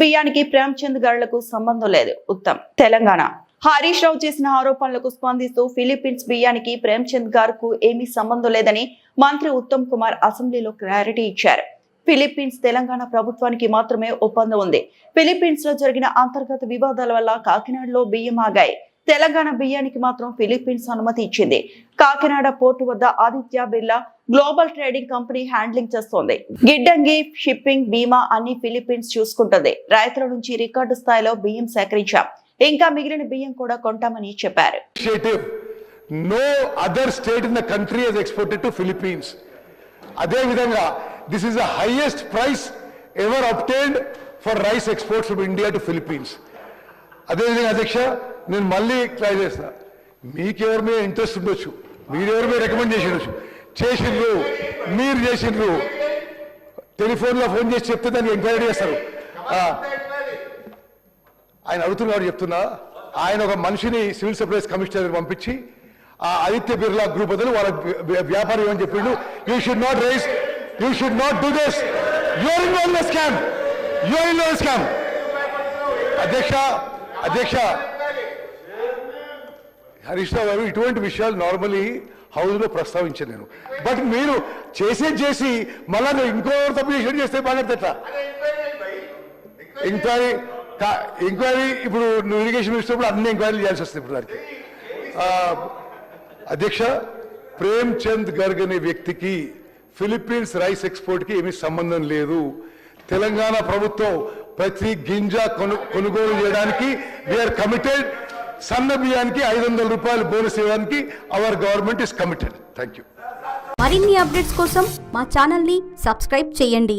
బియ్యానికి ప్రేమ్చంద్ గారులకు సంబంధం లేదు. ఉత్తమ్ తెలంగాణ. హరీష్ రావు చేసిన ఆరోపణలకు స్పందిస్తూ ఫిలిప్పీన్స్ బియ్యానికి ప్రేమ్చంద్ గారుకు ఏమీ సంబంధం లేదని మంత్రి ఉత్తమ్ కుమార్ అసెంబ్లీలో క్లారిటీ ఇచ్చారు. ఫిలిప్పీన్స్ తెలంగాణ ప్రభుత్వానికి మాత్రమే ఒప్పందం ఉంది. ఫిలిప్పీన్స్ లో జరిగిన అంతర్గత వివాదాల వల్ల కాకినాడలో బియ్యం ఆగాయి. తెలంగాణ బియ్యానికి మాత్రం ఫిలిప్పీన్స్ అనుమతి ఇచ్చింది. కాకినాడ పోర్టు వద్ద Aditya Birla global trading company handling చేస్తోంది. గిడ్డంగి, షిప్పింగ్, బీమా అన్ని ఫిలిప్పీన్స్ చూసుకుంటుంది. రైతుల నుంచి రికార్డు స్థాయిలో బియ్యం సేకరించాం. ఇంకా మిగిలిన బియ్యం కూడా కొంటామని చెప్పారు. No other state in the country has exported to Philippines. అదే విధంగా this is the highest price ever obtained for rice exports from India to Philippines. అదే విధంగా అధ్యక్ష, నేను మళ్ళీ ట్రై చేస్తా. మీకెవరి మీద ఇంట్రెస్ట్ ఉండొచ్చు, మీరెవరి మీద రికమెండ్ చేసిండ్రు, మీరు చేసిండ్రు, టెలిఫోన్లో ఫోన్ చేసి చెప్తే దాన్ని ఎంక్వైరీ చేస్తారు. ఆయన అడుగుతున్నారు చెప్తున్నా, ఆయన ఒక మనిషిని సివిల్ సప్లైస్ కమిషనర్ పంపించి ఆ ఆదిత్య బిర్లా గ్రూప్ బదులు వాళ్ళ వ్యాపారం ఏమని చెప్పిండు, you should not rise, you should not do this, you are involve in scam, you are involve scam. అధ్యక్ష హరీష్ రావు గారు, ఇటువంటి విషయాలు నార్మలీ హౌస్లో ప్రస్తావించాను నేను. బట్ మీరు చేసి మళ్ళా నువ్వు ఇంకో తప్పు చేస్తే బాగా ఎంక్వైరీ ఇప్పుడు నువ్వు ఇరిగేషన్ మినిస్టర్ అన్ని ఎంక్వైరీలు చేయాల్సి వస్తుంది ఇప్పుడు దానికి. అధ్యక్ష, ప్రేమ్చంద్ గర్గ్ అనే వ్యక్తికి ఫిలిప్పీన్స్ రైస్ ఎక్స్పోర్ట్కి ఏమీ సంబంధం లేదు. తెలంగాణ ప్రభుత్వం ప్రతి గింజ కొనుగోలు చేయడానికి వీఆర్ కమిటెడ్. సన్న బియ్యానికి 500 రూపాయలు బోనస్ ఇవ్వడానికి our government is committed. Thank you. మరిన్ని అప్డేట్స్ కోసం మా ఛానల్ ని సబ్స్క్రైబ్ చేయండి.